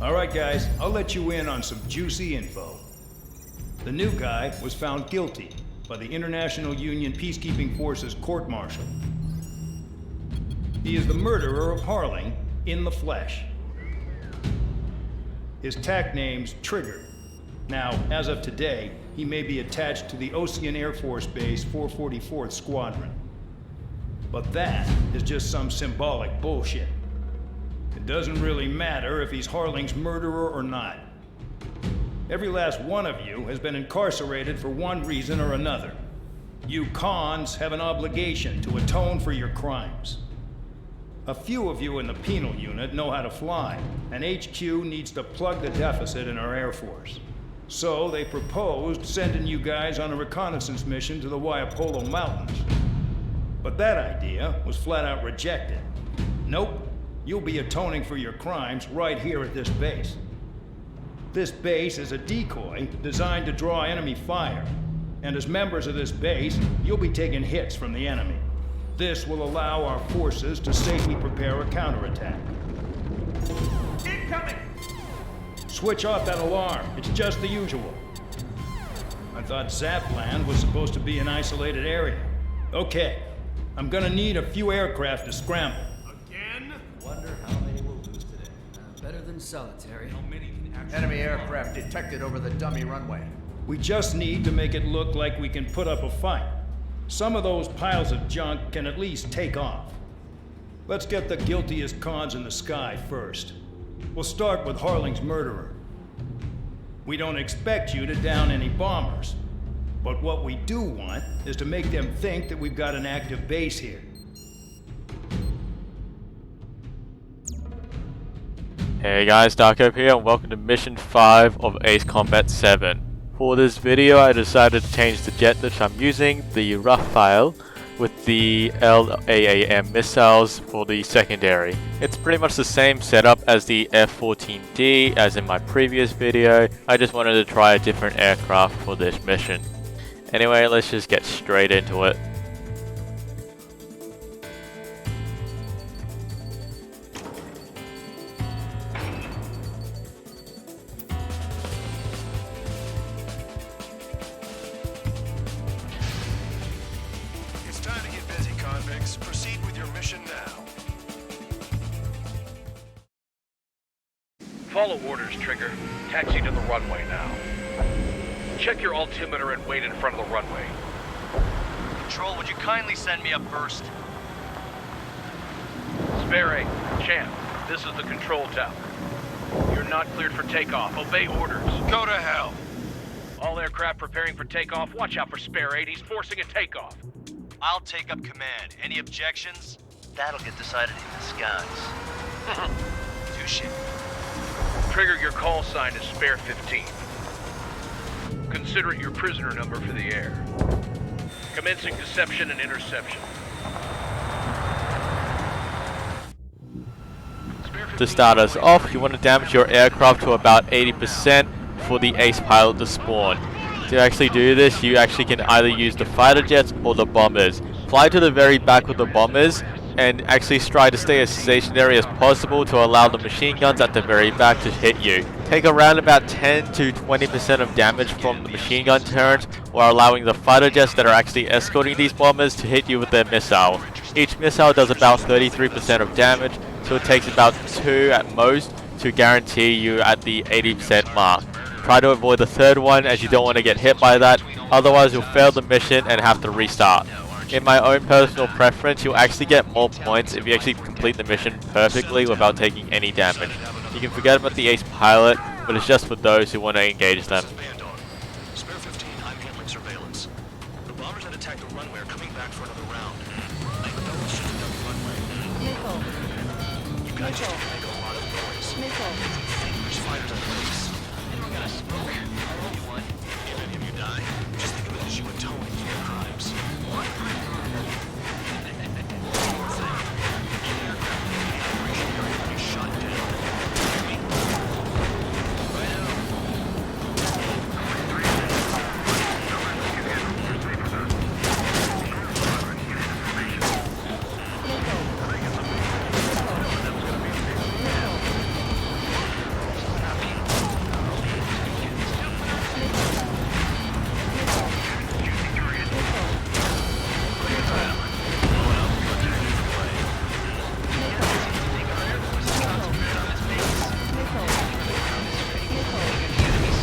All right, guys, I'll let you in on some juicy info. The new guy was found guilty by the International Union Peacekeeping Forces court-martial. He is the murderer of Harling in the flesh. His TAC name's Trigger. Now, as of today, he may be attached to the Ocean Air Force Base 444th Squadron. But that is just some symbolic bullshit. It doesn't really matter if he's Harling's murderer or not. Every last one of you has been incarcerated for one reason or another. You cons have an obligation to atone for your crimes. A few of you in the penal unit know how to fly, and HQ needs to plug the deficit in our Air Force. So they proposed sending you guys on a reconnaissance mission to the Waiapolo Mountains. But that idea was flat out rejected. Nope, you'll be atoning for your crimes right here at this base. This base is a decoy designed to draw enemy fire, and as members of this base, you'll be taking hits from the enemy. This will allow our forces to safely prepare a counterattack. Incoming! Switch off that alarm. It's just the usual. I thought Zapland was supposed to be an isolated area. Okay, I'm gonna need a few aircraft to scramble. Again? Wonder how many we'll lose today. Better than solitary. How many can actually... Enemy aircraft detected over the dummy runway. We just need to make it look like we can put up a fight. Some of those piles of junk can at least take off. Let's get the guiltiest cons in the sky first. We'll start with Harling's murderer. We don't expect you to down any bombers, but what we do want is to make them think that we've got an active base here. Hey guys, Darko here and welcome to Mission 5 of Ace Combat 7. For this video I decided to change the jet that I'm using, the Rafale, with the LAAM missiles for the secondary. It's pretty much the same setup as the F-14D as in my previous video. I just wanted to try a different aircraft for this mission. Anyway, let's just get straight into it. It's time to get busy, convicts. Proceed with your mission now. Follow orders, Trigger. Taxi to the runway now. Check your altimeter and wait in front of the runway. Control, would you kindly send me up first? Spare 8, Champ, this is the control tower. You're not cleared for takeoff. Obey orders. Go to hell. All aircraft preparing for takeoff. Watch out for Spare 8. He's forcing a takeoff. I'll take up command. Any objections? That'll get decided in the skies. Touche. Trigger, your call sign is Spare 15. Consider it your prisoner number for the air. Commencing deception and interception. To start us off, you want to damage your aircraft to about 80% for the ace pilot to spawn. To actually do this, you actually can either use the fighter jets or the bombers. Fly to the very back of the bombers and actually try to stay as stationary as possible to allow the machine guns at the very back to hit you. Take around about 10 to 20% of damage from the machine gun turrets, while allowing the fighter jets that are actually escorting these bombers to hit you with their missile. Each missile does about 33% of damage, so it takes about 2 at most to guarantee you at the 80% mark. Try to avoid the third one as you don't want to get hit by that, otherwise you'll fail the mission and have to restart. In my own personal preference, you'll actually get more points if you actually complete the mission perfectly without taking any damage. You can forget about the ace pilot, but it's just for those who want to engage them. Spare 15, I'm handling surveillance. The bombers that attacked the runway are coming back for another round. I know it's just another runway. You guys just make a lot of noise. There's fighters in place. We're gonna smoke. I'll roll you one. If any of you die, just think of it as you atoning for your crimes. Shot down.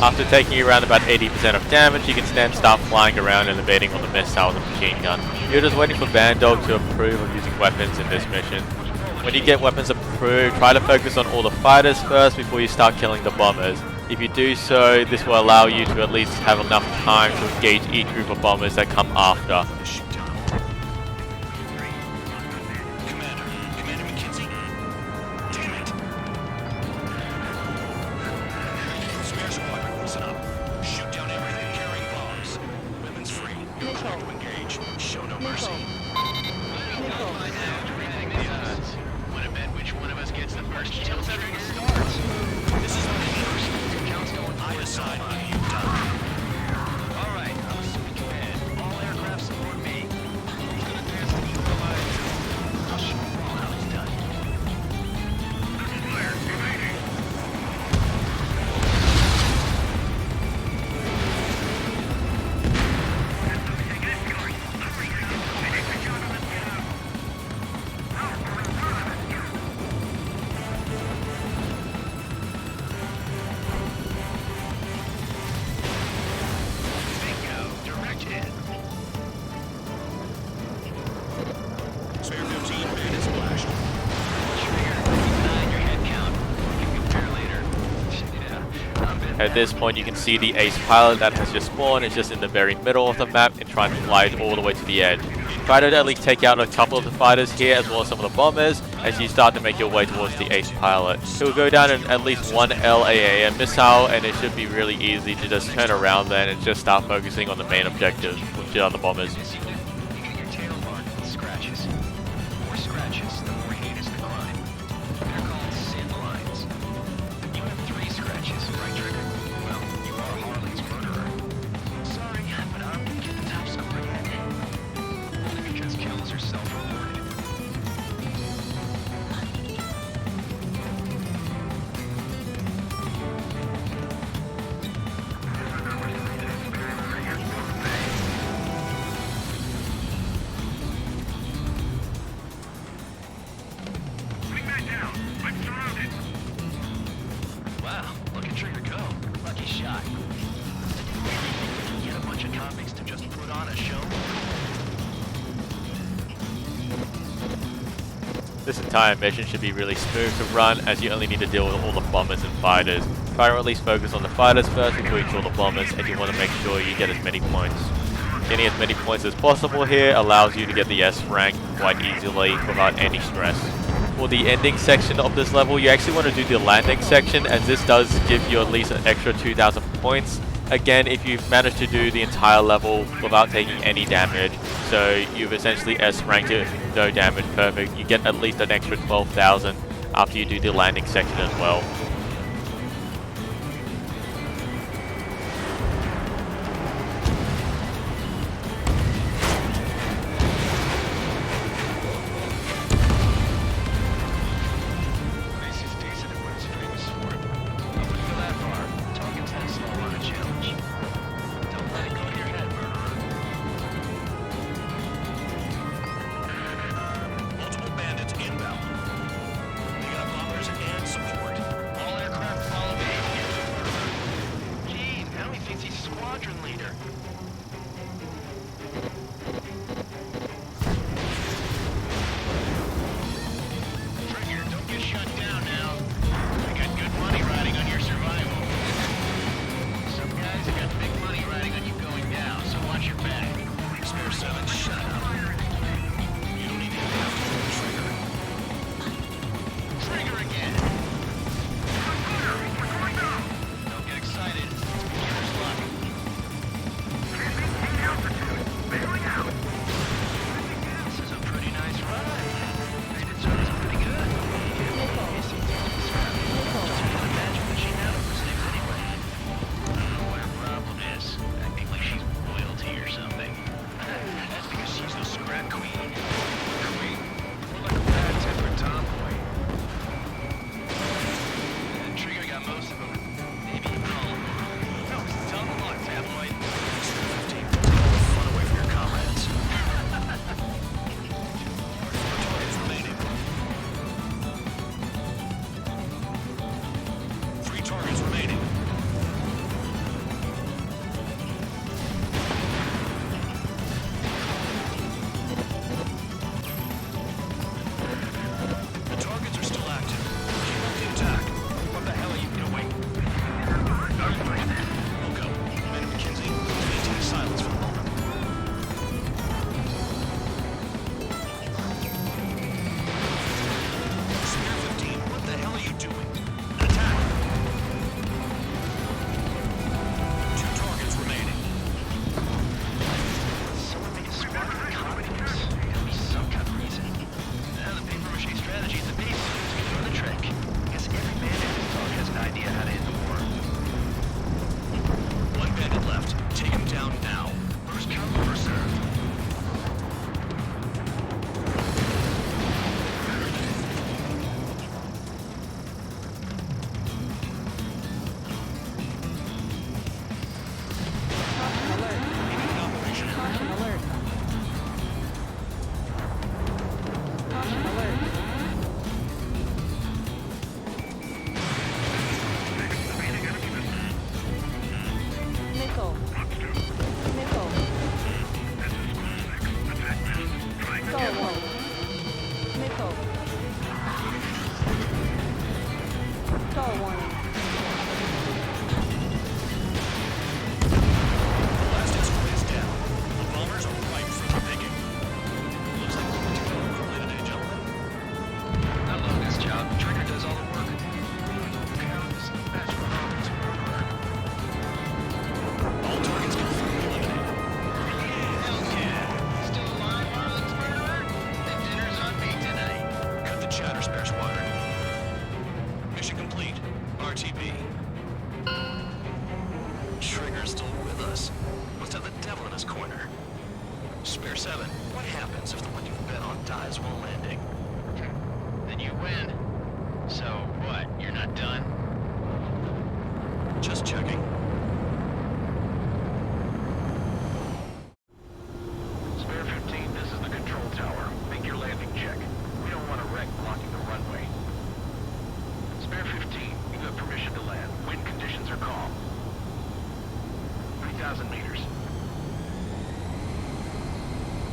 After taking around about 80% of damage, you can then start flying around and evading all the missiles and machine gun. You're just waiting for Bandog to approve of using weapons in this mission. When you get weapons approved, try to focus on all the fighters first before you start killing the bombers. If you do so, this will allow you to at least have enough time to engage each group of bombers that come after. Commander McKenzie? Damn it! Spare squadron, listen up. Shoot down everything carrying bombs. Weapons free. You're clear to engage. Show no mercy. Want to bet which one of us gets the first kill trigger starts? This is not first. I decide when you die. All right, I'm assuming command. All aircraft support me. I'll show you all how it's done. Spare 15, bandit splashed. Your head count. We can compare later. Yeah, I'm in. At this point, you can see the ace pilot that has just spawned. It's just in the very middle of the map and trying to fly it all the way to the edge. Try to at least take out a couple of the fighters here as well as some of the bombers as you start to make your way towards the ace pilot. It will go down in at least one LAAM missile, and it should be really easy to just turn around then and just start focusing on the main objective, which are the bombers. You get your tail marked with scratches. The more scratches, the more heinous the crime. They're called sin lines. You have 3 scratches, right, Trigger? Well, you are Harley's murderer. Sorry, but I don't get the top score yet. Only because kills are self-rewarded. Wow, look at Trigger go. Lucky shot. Get a bunch of convicts to just put on a show. This entire mission should be really smooth to run as you only need to deal with all the bombers and fighters. Try to at least focus on the fighters first before you kill the bombers, and you want to make sure you get as many points. Getting as many points as possible here allows you to get the S rank quite easily without any stress. For the ending section of this level, you actually want to do the landing section, as this does give you at least an extra 2,000 points. Again, if you've managed to do the entire level without taking any damage, so you've essentially S ranked it, no damage, perfect, you get at least an extra 12,000 after you do the landing section as well. This is decent at what it's famous for. I wouldn't go that far. Talking tennis law on a challenge. Don't let it go to your head, murderer. Multiple bandits inbound. They got bombers and support. All Take over. Stall warning. The last escort is down. The bombers are ripe for the picking. Looks like we're doing it early today, gentlemen. I love this job. Trigger does all the work. Counts. That's for Robin's murderer. All targets confirmed eliminated. Hell yeah. Still alive, Harlan's murderer? Then dinner's on me tonight. Got the chatter spare squadron. Mission complete. RTB. Trigger's still with us. Must have the devil in his corner. Spare 7. What happens if the one you've bet on dies while landing? Then you win. So, what? You're not done? Just checking. Spare 15, this is the control tower. Make your landing check. We don't want a wreck blocking the runway. Spare 15, you have permission to land. Wind conditions are calm. 3,000 meters.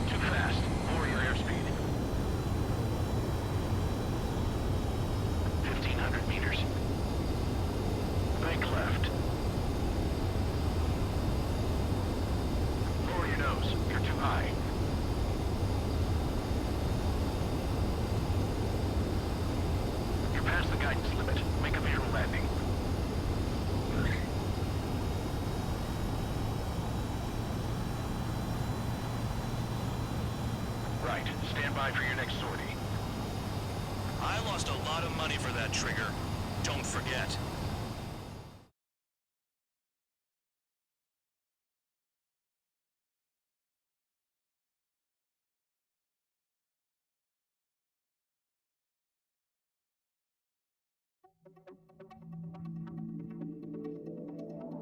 Too fast. Lower your airspeed. 1,500 meters. Bank left. Lower your nose. You're too high. You're past the guidance limit. Make a visual landing. Right. Stand by for your next sortie. I lost a lot of money for that trigger. Don't forget.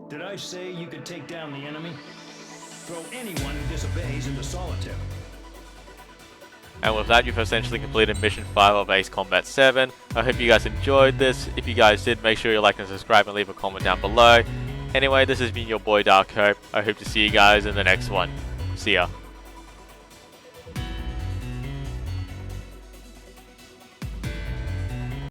Did I say you could take down the enemy? Throw anyone who disobeys into solitary. And with that, you've essentially completed Mission 5 of Ace Combat 7. I hope you guys enjoyed this. If you guys did, make sure you like and subscribe and leave a comment down below. Anyway, this has been your boy Dark Hope. I hope to see you guys in the next one. See ya.